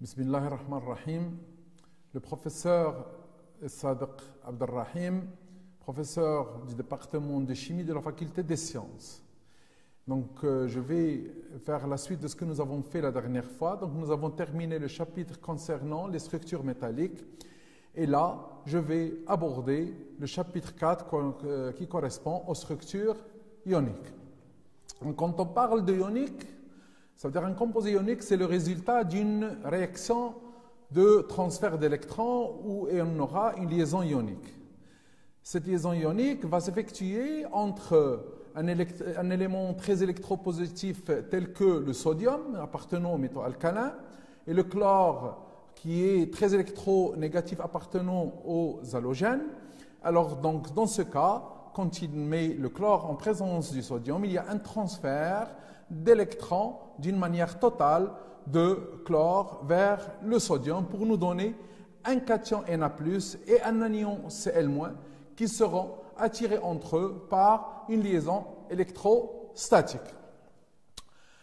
Bismillahirrahmanirrahim. Le professeur Sadiq Abdelrahim, professeur du département de chimie de la faculté des sciences. Donc, je vais faire la suite de ce que nous avons fait la dernière fois. Donc, nous avons terminé le chapitre concernant les structures métalliques. Et là, je vais aborder le chapitre 4 qui correspond aux structures ioniques. Donc, quand on parle de ionique, ça veut dire un composé ionique, c'est le résultat d'une réaction de transfert d'électrons où on aura une liaison ionique. Cette liaison ionique va s'effectuer entre un élément très électropositif tel que le sodium, appartenant aux métaux alcalins, et le chlore, qui est très électronégatif, appartenant aux halogènes. Alors, donc, dans ce cas, quand il met le chlore en présence du sodium, il y a un transfert d'électrons d'une manière totale de chlore vers le sodium pour nous donner un cation Na+, et un anion Cl- qui seront attirés entre eux par une liaison électrostatique.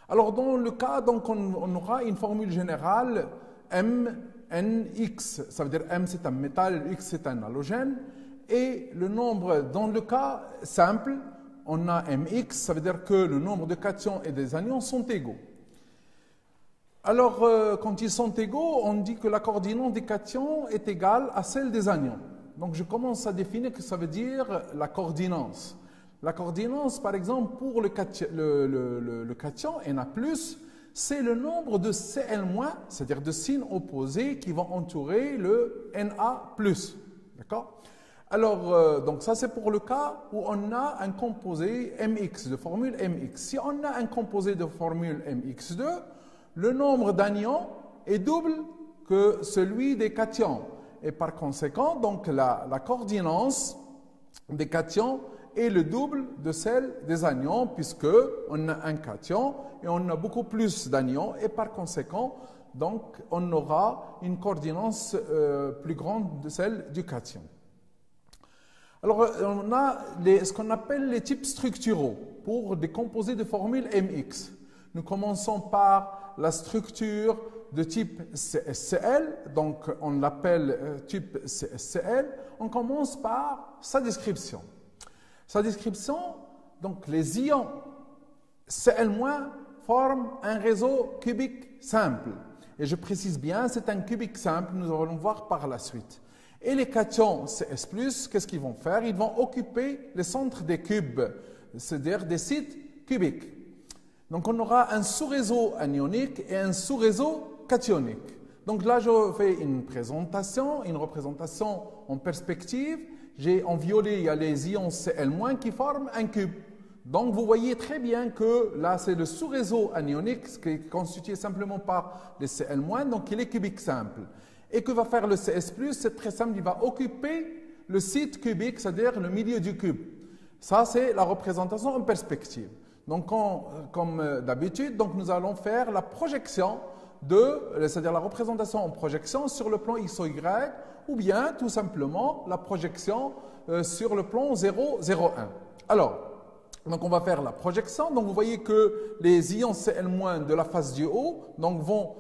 Alors, dans le cas, donc, on aura une formule générale MNX. Ça veut dire M c'est un métal, X c'est un halogène. Et le nombre, dans le cas simple, on a Mx, ça veut dire que le nombre de cations et des anions sont égaux. Alors, quand ils sont égaux, on dit que la coordinate des cations est égale à celle des anions. Donc, je commence à définir ce que ça veut dire la coordinance. La coordinance, par exemple, pour le cation Na+, c'est le nombre de Cl-, c'est-à-dire de signes opposés qui vont entourer le Na+. D'accord ? Alors, donc ça c'est pour le cas où on a un composé Mx, de formule Mx. Si on a un composé de formule Mx2, le nombre d'anions est double que celui des cations. Et par conséquent, donc la coordinance des cations est le double de celle des anions, puisque on a un cation et on a beaucoup plus d'anions, et par conséquent, donc on aura une coordinance plus grande de celle du cation. Alors, on a ce qu'on appelle les types structuraux pour des composés de formule Mx. Nous commençons par la structure de type CSCl, donc on l'appelle type CSCl. On commence par sa description. Sa description, donc les ions Cl- forment un réseau cubique simple. Et je précise bien, c'est un cubique simple, nous allons voir par la suite. Et les cations Cs+, qu'est-ce qu'ils vont faire? Ils vont occuper les centres des cubes, c'est-à-dire des sites cubiques. Donc on aura un sous-réseau anionique et un sous-réseau cationique. Donc là, je fais une présentation, une représentation en perspective. En violet, il y a les ions Cl- qui forment un cube. Donc vous voyez très bien que là, c'est le sous-réseau anionique qui est constitué simplement par les Cl-, donc il est cubique simple. Et que va faire le Cs+, c'est très simple, il va occuper le site cubique, c'est-à-dire le milieu du cube. Ça, c'est la représentation en perspective. Donc, comme d'habitude, nous allons faire la projection c'est-à-dire la représentation en projection sur le plan X ou Y, ou bien tout simplement la projection sur le plan 0, 0, 1. Alors, donc on va faire la projection. Donc vous voyez que les ions Cl- de la face du haut vont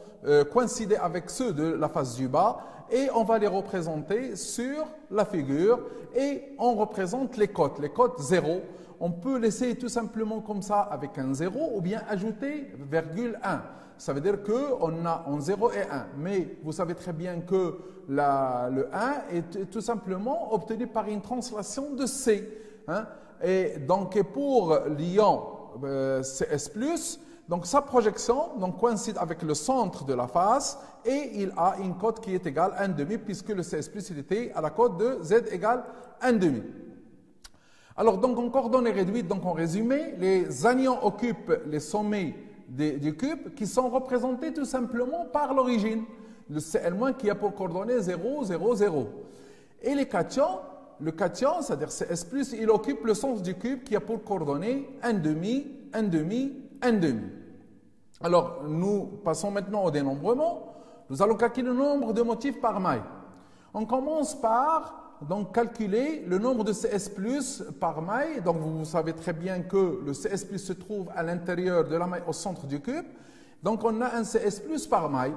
coïncider avec ceux de la face du bas, et on va les représenter sur la figure, et on représente les cotes 0. On peut laisser tout simplement comme ça avec un 0, ou bien ajouter virgule 1. Ça veut dire qu'on a en 0 et 1. Mais vous savez très bien que le 1 est tout simplement obtenu par une translation de C. Et donc pour l'ion Cs+, donc sa projection coïncide avec le centre de la face, et il a une cote qui est égale à 1,5, puisque le Cs+ il était à la cote de Z égale 1,5. Alors donc en coordonnées réduites, donc en résumé, les anions occupent les sommets du cube qui sont représentés tout simplement par l'origine, le Cl- qui a pour coordonnées 0, 0, 0. Et les cations, le cation, c'est-à-dire Cs+, il occupe le sens du cube qui a pour coordonnées 1,5, 1,5, 1,5. Alors, nous passons maintenant au dénombrement. Nous allons calculer le nombre de motifs par maille. On commence par calculer le nombre de Cs+ par maille. Donc, vous savez très bien que le Cs+ se trouve à l'intérieur de la maille au centre du cube. Donc, on a un Cs+ par maille.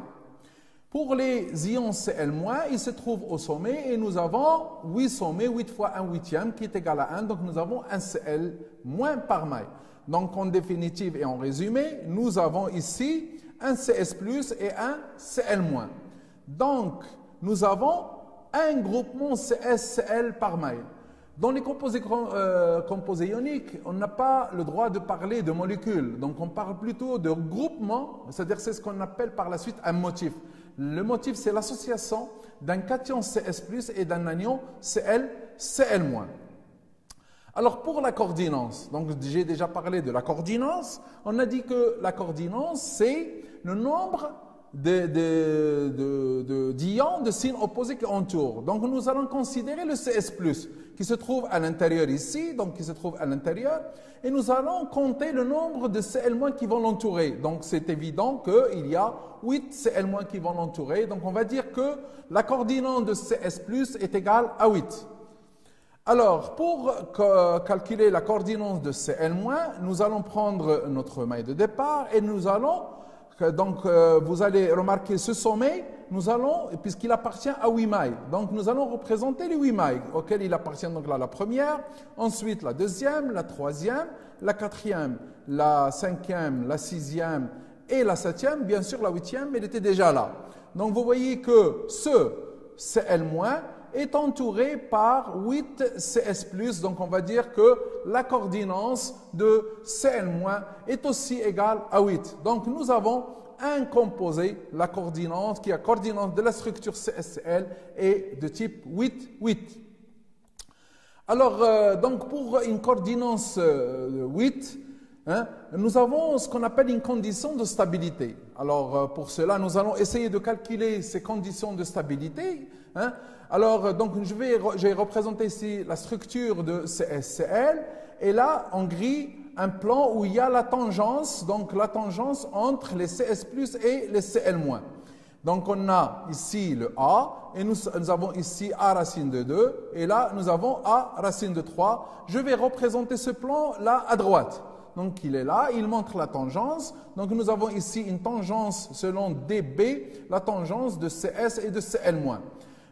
Pour les ions Cl-, ils se trouvent au sommet et nous avons 8 sommets, 8 fois 1 huitième qui est égal à 1. Donc nous avons un Cl- par maille. Donc en définitive et en résumé, nous avons ici un Cs+, et un Cl-. Donc nous avons un groupement CS-Cl par maille. Dans les composés ioniques, on n'a pas le droit de parler de molécules. Donc on parle plutôt de groupement, c'est-à-dire c'est ce qu'on appelle par la suite un motif. Le motif, c'est l'association d'un cation Cs+, et d'un anion Cl, Cl-. Alors pour la coordinance, donc j'ai déjà parlé de la coordinance, on a dit que la coordinance, c'est le nombre d'ions de signes opposés qui entourent. Donc nous allons considérer le Cs+, qui se trouve à l'intérieur ici, donc qui se trouve à l'intérieur, et nous allons compter le nombre de Cl- qui vont l'entourer. Donc c'est évident qu'il y a 8 Cl- qui vont l'entourer, donc on va dire que la coordinante de Cs+, est égale à 8. Alors, pour calculer la coordinate de Cl-, nous allons prendre notre maille de départ et nous allons, donc vous allez remarquer ce sommet, nous allons, puisqu'il appartient à 8 mailles, donc nous allons représenter les 8 mailles auxquelles il appartient, donc là la première, ensuite la deuxième, la troisième, la quatrième, la cinquième, la sixième et la septième, bien sûr la huitième, elle était déjà là. Donc vous voyez que ce Cl- est entouré par 8 Cs+, donc on va dire que la coordinance de Cl- est aussi égale à 8. Donc nous avons un composé, la coordinate, qui est la coordinate de la structure CSCl est de type 8, 8. Alors, donc pour une coordinance 8, nous avons ce qu'on appelle une condition de stabilité. Alors, pour cela, nous allons essayer de calculer ces conditions de stabilité. Alors, donc, j'ai représenté ici la structure de CSCl, et là, en gris, un plan où il y a la tangence, donc la tangence entre les CS+, et les Cl-. Donc, on a ici le A, et nous avons ici A racine de 2, et là, nous avons A racine de 3. Je vais représenter ce plan là à droite. Donc, il est là, il montre la tangence. Donc, nous avons ici une tangence selon DB, la tangence de CS et de Cl-.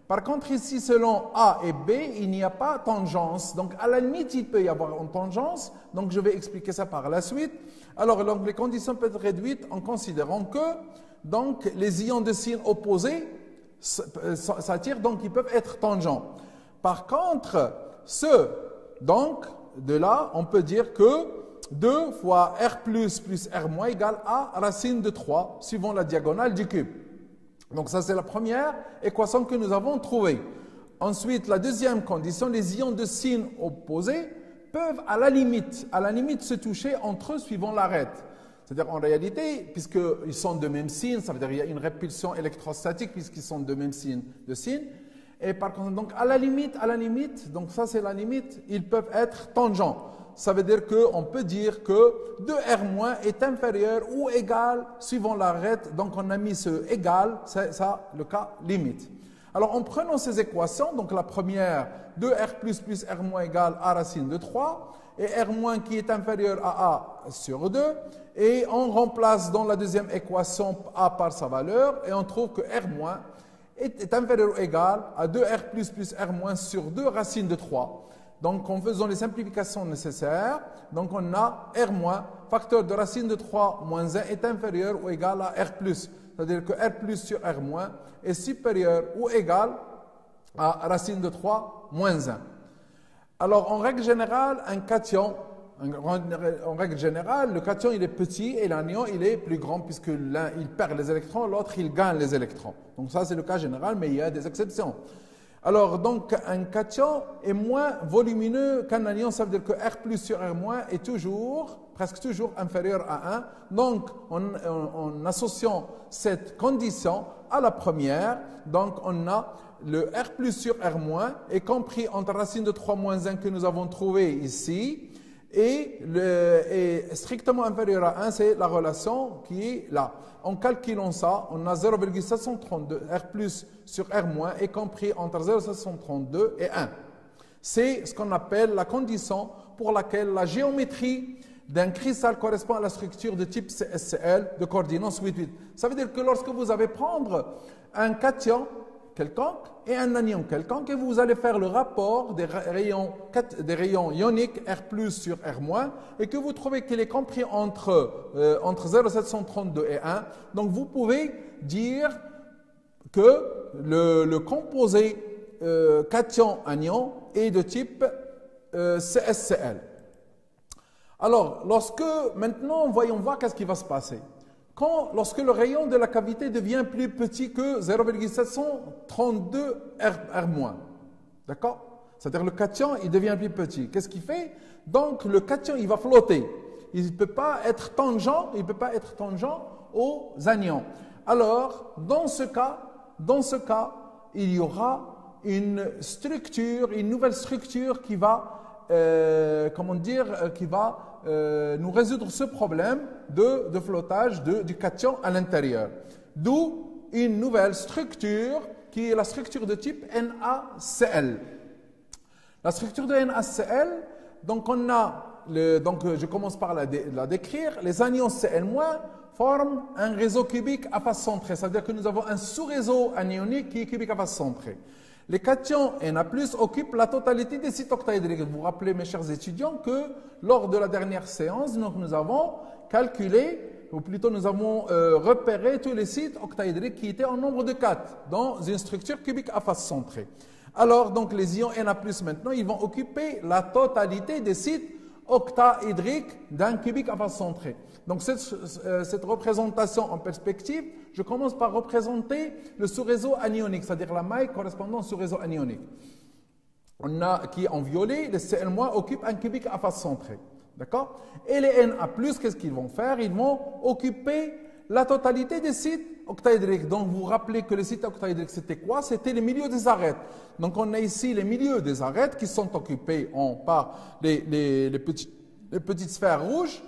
Par contre, ici, selon A et B, il n'y a pas tangence. Donc, à la limite, il peut y avoir une tangence. Donc, je vais expliquer ça par la suite. Alors, donc, les conditions peuvent être réduites en considérant que donc, les ions de signes opposés s'attirent, donc ils peuvent être tangents. Par contre, donc, de là, on peut dire que 2 fois R plus R- égale A racine de 3, suivant la diagonale du cube. Donc ça, c'est la première équation que nous avons trouvée. Ensuite, la deuxième condition, les ions de signes opposés peuvent à la limite se toucher entre eux suivant l'arête. C'est-à-dire en réalité, puisqu'ils sont de même signe, ça veut dire qu'il y a une répulsion électrostatique puisqu'ils sont de même signe de signe. Et par contre, donc à la limite, donc ça c'est la limite, ils peuvent être tangents. Ça veut dire qu'on peut dire que 2R- est inférieur ou égal suivant l'arête. Donc on a mis ce égal, c'est ça le cas limite. Alors en prenant ces équations, donc la première, 2R plus R- égale A racine de 3, et R- qui est inférieur à A sur 2, et on remplace dans la deuxième équation A par sa valeur, et on trouve que R- est inférieur ou égal à 2R plus R- sur 2 racine de 3. Donc, en faisant les simplifications nécessaires, donc on a R-, facteur de racine de 3 moins 1 est inférieur ou égal à R+. C'est-à-dire que R+ sur R- est supérieur ou égal à racine de 3 moins 1. Alors, en règle générale, un cation, en règle générale, le cation il est petit et l'anion il est plus grand puisque l'un il perd les électrons, l'autre il gagne les électrons. Donc ça c'est le cas général, mais il y a des exceptions. Alors, donc, un cation est moins volumineux qu'un anion, ça veut dire que R+ sur R- est presque toujours inférieur à 1. Donc, en associant cette condition à la première, donc on a le R+ sur R- est compris entre racine de 3 moins 1 que nous avons trouvé ici, et strictement inférieur à 1, c'est la relation qui est là. En calculant ça, on a 0,732 R+ sur R- est compris entre 0,732 et 1. C'est ce qu'on appelle la condition pour laquelle la géométrie d'un cristal correspond à la structure de type CSCl de coordination 8,8. Ça veut dire que lorsque vous allez prendre un cation quelconque et un anion quelconque et vous allez faire le rapport des rayons ioniques R+ sur R- et que vous trouvez qu'il est compris entre 0,732 et 1, donc vous pouvez dire que le composé cation-anion est de type CSCl. Alors, maintenant, voyons voir qu'est-ce qui va se passer. Lorsque le rayon de la cavité devient plus petit que 0,732 R-, d'accord? C'est-à-dire le cation, il devient plus petit. Qu'est-ce qu'il fait? Donc, le cation, il va flotter. Il ne peut pas être tangent, aux anions. Alors, dans ce cas, il y aura une nouvelle structure qui va nous résoudre ce problème de flottage du cation à l'intérieur. D'où une nouvelle structure qui est la structure de type NaCl. La structure de NaCl, donc je commence par la décrire. Les anions Cl- forment un réseau cubique à face centrée, c'est-à-dire que nous avons un sous-réseau anionique qui est cubique à face centrée. Les cations Na+ occupent la totalité des sites octaédriques. Vous vous rappelez, mes chers étudiants, que lors de la dernière séance, nous avons calculé, ou plutôt nous avons repéré tous les sites octaédriques qui étaient en nombre de 4 dans une structure cubique à face centrée. Alors, donc, les ions Na+, maintenant, ils vont occuper la totalité des sites octaédriques d'un cubique à face centrée. Donc, cette représentation en perspective, je commence par représenter le sous-réseau anionique, c'est-à-dire la maille correspondant au sous-réseau anionique. On a qui en violet, les Cl- occupent un cubique à face centrée. D'accord? Et les Na+, qu'est-ce qu'ils vont faire? Ils vont occuper la totalité des sites octaédriques. Donc, vous vous rappelez que les sites octaédriques, c'était quoi? C'était les milieux des arêtes. Donc, on a ici les milieux des arêtes qui sont occupés par les petites sphères rouges.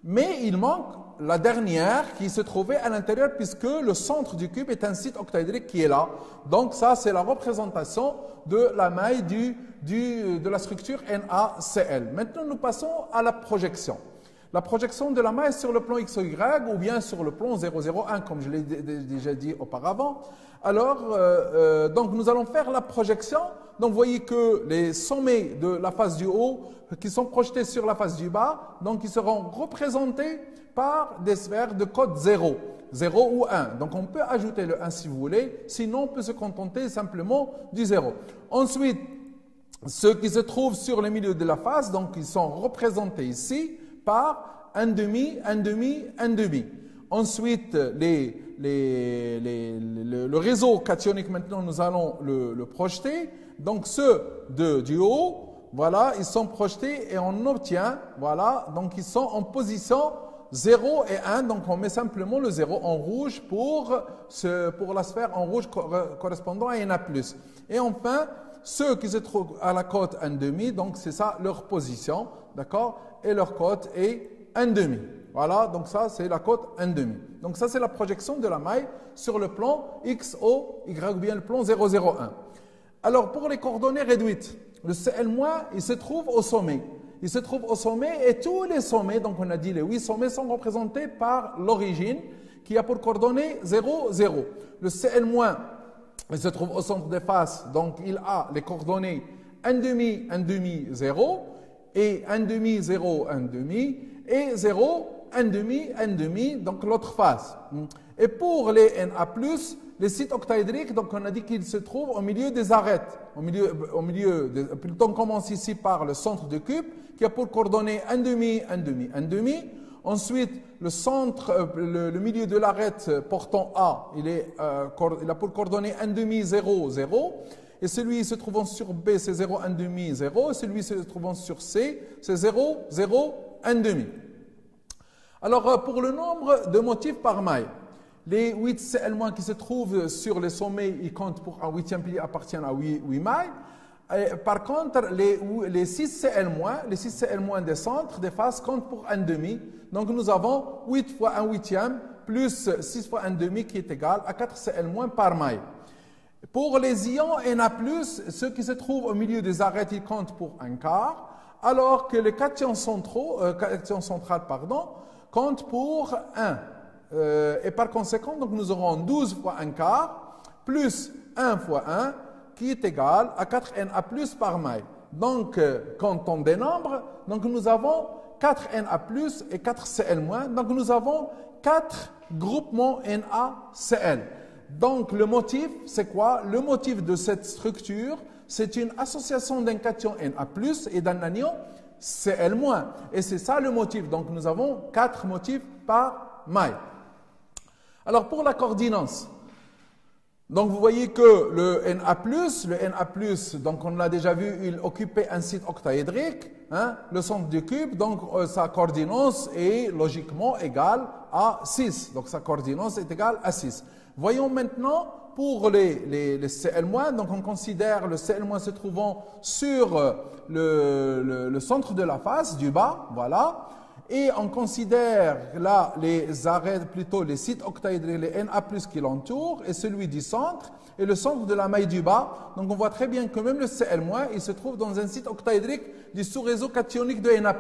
Mais il manque la dernière qui se trouvait à l'intérieur puisque le centre du cube est un site octaédrique qui est là. Donc ça, c'est la représentation de la maille de la structure NaCl. Maintenant, nous passons à la projection. La projection de la maille sur le plan X ou Y ou bien sur le plan 0,01 comme je l'ai déjà dit auparavant. Alors, donc nous allons faire la projection. Donc vous voyez que les sommets de la face du haut qui sont projetés sur la face du bas, donc ils seront représentés par des sphères de code 0, 0 ou 1. Donc on peut ajouter le 1 si vous voulez, sinon on peut se contenter simplement du 0. Ensuite, ceux qui se trouvent sur le milieu de la face, donc ils sont représentés ici par 1,5, 1,5, 1,5. Ensuite, le réseau cationique, maintenant nous allons le projeter. Donc ceux du haut, voilà, ils sont projetés et on obtient, voilà, donc ils sont en position 0 et 1. Donc on met simplement le 0 en rouge pour la sphère en rouge correspondant à Na+. Et enfin, ceux qui se trouvent à la cote 1,5, donc c'est ça leur position, d'accord? Et leur cote est 1,5. Voilà, donc ça c'est la cote 1,5. Donc ça c'est la projection de la maille sur le plan X, O, Y ou bien le plan 0,01. Alors pour les coordonnées réduites, le Cl-, il se trouve au sommet. Il se trouve au sommet et tous les sommets, donc on a dit les 8 sommets, sont représentés par l'origine qui a pour coordonnées 0, 0. Le Cl-, il se trouve au centre des faces, donc il a les coordonnées 1,5, 1,5, 0 et 1,5, 0, 1,5 et 0, 1,5, 1,5, donc l'autre face. Et pour les Na+, les sites octaédriques, donc on a dit qu'ils se trouvent au milieu des arêtes. Plutôt on commence ici par le centre du cube qui a pour coordonnées 1,5, 1,5, 1,5. Ensuite, le milieu de l'arête portant A, il a pour coordonnées 1,5, 0, 0. Et celui se trouvant sur B, c'est 0, 1,5, 0. Et celui se trouvant sur C, c'est 0, 0, 1,5. Alors, pour le nombre de motifs par maille, les 8 Cl- qui se trouvent sur les sommets, ils comptent pour un 8e pilier, appartiennent à 8 mailles. Par contre, les 6 Cl-, les 6 Cl- des centres, des faces, comptent pour 1,5. Donc nous avons 8 fois 1/8 plus 6 fois 1,5 qui est égal à 4 Cl- par maille. Pour les ions Na+, ceux qui se trouvent au milieu des arêtes, ils comptent pour 1/4. alors que les cations centrales comptent pour 1. Et par conséquent, donc, nous aurons 12 fois 1 quart plus 1 fois 1 qui est égal à 4Na plus par maille. Donc, quand on dénombre, donc nous avons 4Na plus et 4Cl-. Donc, nous avons 4 groupements NaCl. Donc, le motif, c'est quoi? Le motif de cette structure, c'est une association d'un cation Na plus et d'un anion Cl-. Et c'est ça le motif. Donc, nous avons 4 motifs par maille. Alors, pour la coordinance, donc vous voyez que le Na+, donc on l'a déjà vu, il occupait un site octaédrique, hein, le centre du cube, donc sa coordinance est logiquement égale à 6. Donc sa coordinance est égale à 6. Voyons maintenant pour les Cl-, donc on considère le Cl- se trouvant sur le centre de la face, du bas, voilà. Et on considère là les arrêts, plutôt les sites octaédriques, les Na+, qui l'entourent, et celui du centre, et le centre de la maille du bas. Donc on voit très bien que même le Cl-, il se trouve dans un site octaédrique du sous-réseau cationique de Na+.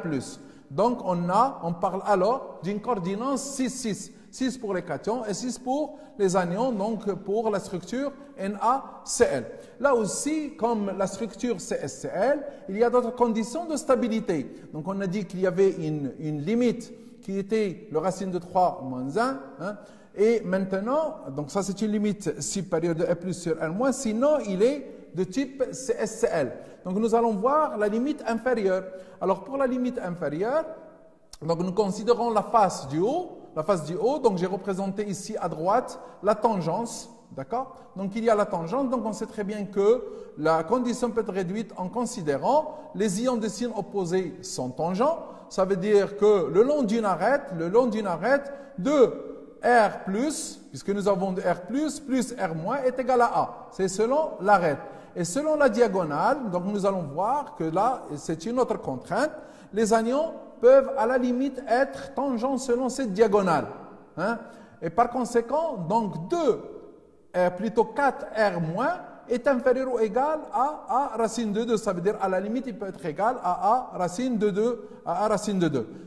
Donc on parle alors d'une coordinance 6-6. 6 pour les cations et 6 pour les anions, donc pour la structure NaCl. Là aussi, comme la structure CSCl, il y a d'autres conditions de stabilité. Donc on a dit qu'il y avait une limite qui était le racine de 3 moins 1. Hein, et maintenant, donc ça c'est une limite supérieure de E+ sur R-, sinon il est de type CSCl. Donc nous allons voir la limite inférieure. Alors pour la limite inférieure, donc nous considérons la face du haut. La face du haut, donc j'ai représenté ici à droite la tangence, d'accord? Donc il y a la tangente, donc on sait très bien que la condition peut être réduite en considérant les ions de signe opposés sont tangents. Ça veut dire que le long d'une arête de R+, puisque nous avons de R+, plus R- est égal à A. C'est selon l'arête. Et selon la diagonale, donc nous allons voir que là, c'est une autre contrainte, les anions peuvent à la limite être tangents selon cette diagonale. Hein? Et par conséquent, donc 4R- est inférieur ou égal à A racine de 2. Ça veut dire à la limite, il peut être égal à A racine de 2.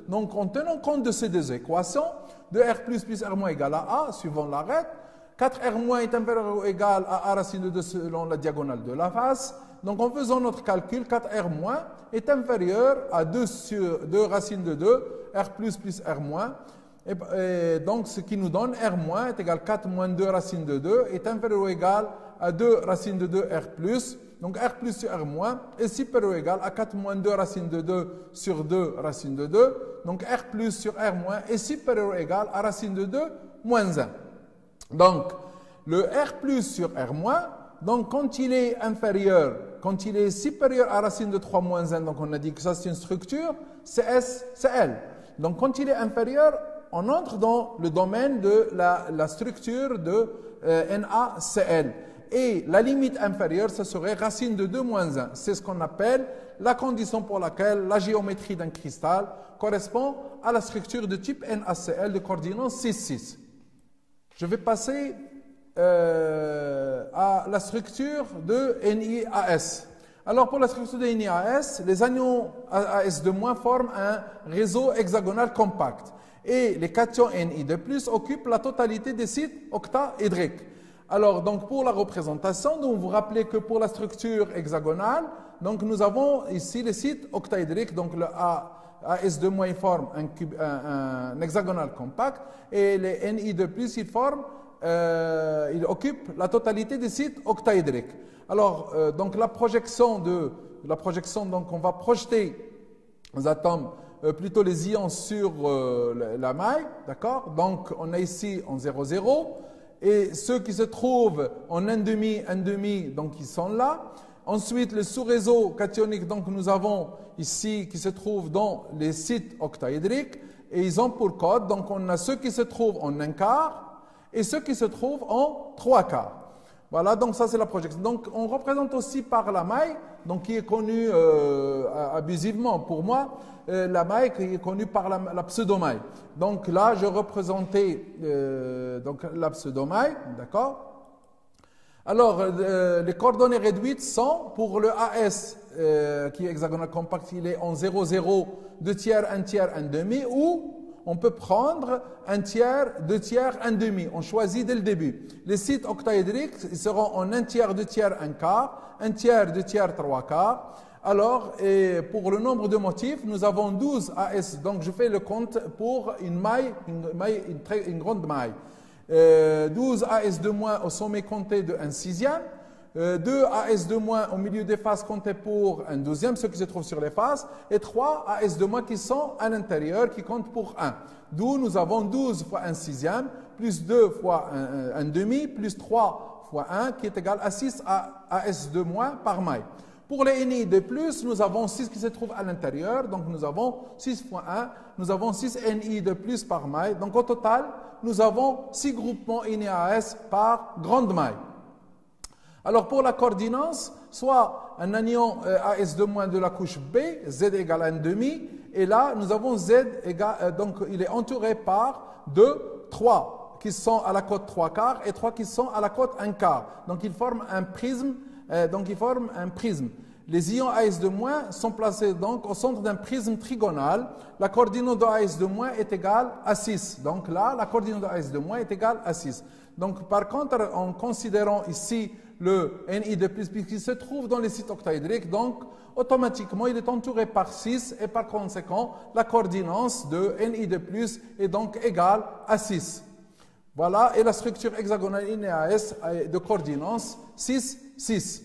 Donc en tenant compte de ces deux équations, 2R plus R- égale à A, suivant l'arête, 4R- est inférieur ou égal à A racine de 2 selon la diagonale de la face. Donc en faisant notre calcul, 4R- est inférieur à 2 racines de 2, R plus R-. Et donc ce qui nous donne R- est égal à 4 moins 2 racines de 2 est inférieur ou égal à 2 racines de 2 R+. Donc R plus sur R- est supérieur ou égal à 4 moins 2 racines de 2 sur 2 racines de 2. Donc R plus sur R- est supérieur ou égal à racine de 2 moins 1. Donc le R plus sur R-, donc quand il est supérieur à racine de 3 moins 1, donc on a dit que ça c'est une structure, CSCl. Donc quand il est inférieur, on entre dans le domaine de la structure de NaCl. Et la limite inférieure, ce serait racine de 2 moins 1. C'est ce qu'on appelle la condition pour laquelle la géométrie d'un cristal correspond à la structure de type NaCl de coordination 6-6. Je vais passer à la structure de NiAs. Alors pour la structure de NiAs, les anions AS2- forment un réseau hexagonal compact. Et les cations Ni de plus occupent la totalité des sites octaédriques. Alors donc pour la représentation, donc vous vous rappelez que pour la structure hexagonale, donc nous avons ici les sites octaédriques, donc le AS2- forme un hexagonal compact et les Ni de plus ils occupent la totalité des sites octaédriques. Alors donc la projection, donc on va projeter les atomes, plutôt les ions sur la maille, d'accord? Donc on a ici en 0,0 et ceux qui se trouvent en 1,5, donc ils sont là. Ensuite, le sous-réseau cationique, donc nous avons ici qui se trouvent dans les sites octaédriques et ils ont pour code, donc on a ceux qui se trouvent en 1 quart et ceux qui se trouvent en 3 quarts. Voilà, donc ça c'est la projection. Donc on représente aussi par la maille, donc qui est connue abusivement pour moi, la maille qui est connue par la pseudomaille. Donc là, je représentais donc la pseudomaille, d'accord? Alors, les coordonnées réduites sont pour le AS qui est hexagonal compact, il est en 0, 0, 2 tiers, 1 tiers, 1 demi, ou on peut prendre 1 tiers, 2 tiers, 1 demi. On choisit dès le début. Les sites octaédriques, ils seront en 1 tiers, 2 tiers, 1 quart, 1 tiers, 2 tiers, 3 quarts. Alors, et pour le nombre de motifs, nous avons 12 AS. Donc, je fais le compte pour une maille, une grande maille. 12 AS de moins au sommet compté de 1 sixième. 2 AS de moins au milieu des faces compté pour un douzième, ceux qui se trouvent sur les faces. Et 3 AS de moins qui sont à l'intérieur, qui comptent pour 1. D'où nous avons 12 fois 1 sixième, plus 2 fois 1 demi, plus 3 fois 1, qui est égal à 6 AS de moins par maille. Pour les NI de plus, nous avons 6 qui se trouvent à l'intérieur, donc nous avons 6 fois 1, nous avons 6 NI de plus par maille. Donc au total, nous avons 6 groupements NIAS par grande maille. Alors pour la coordinance, soit un anion AS de moins de la couche B, Z égale 1 demi, et là nous avons Z égale, donc il est entouré par 3 qui sont à la cote 3 quarts et 3 qui sont à la cote 1 quart. Donc ils forment un prisme. Les ions AS de moins sont placés donc au centre d'un prisme trigonal. La coordinate de AS de moins est égale à 6. Donc là, la coordinate de AS de moins est égale à 6. Donc par contre, en considérant ici le Ni de plus qui se trouve dans les sites octaédriques, donc automatiquement il est entouré par 6 et par conséquent la coordinance de Ni de plus est donc égale à 6. Voilà, et la structure hexagonale NAS de coordinance 6, 6.